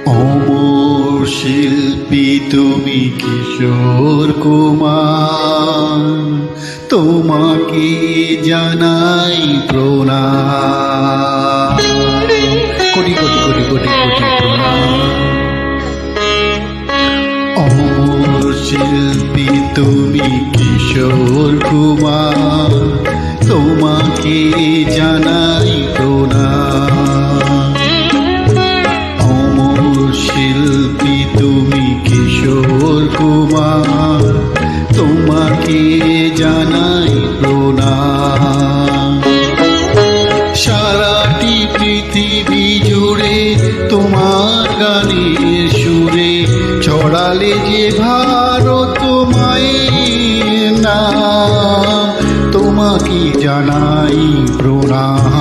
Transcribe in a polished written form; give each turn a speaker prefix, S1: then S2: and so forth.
S1: অমর শিল্পী তুমি কিশোর কুমার, তোমাকে জানাই প্রণাম। কোটি কোটি কোটি কোটি কোটি প্রণাম। অমর শিল্পী তুমি কিশোর কুমার, তোমাকে জানাই প্রণাম। অমর শিল্পী তুমি কিশোর কুমার, তোমাকে জানাই প্রণাম। সারাটি পৃথিবী জুড়ে তোমার গানের সুরে ছড়ালে যে ভারত মায়ের নাম, তোমাকে জানাই প্রণাম।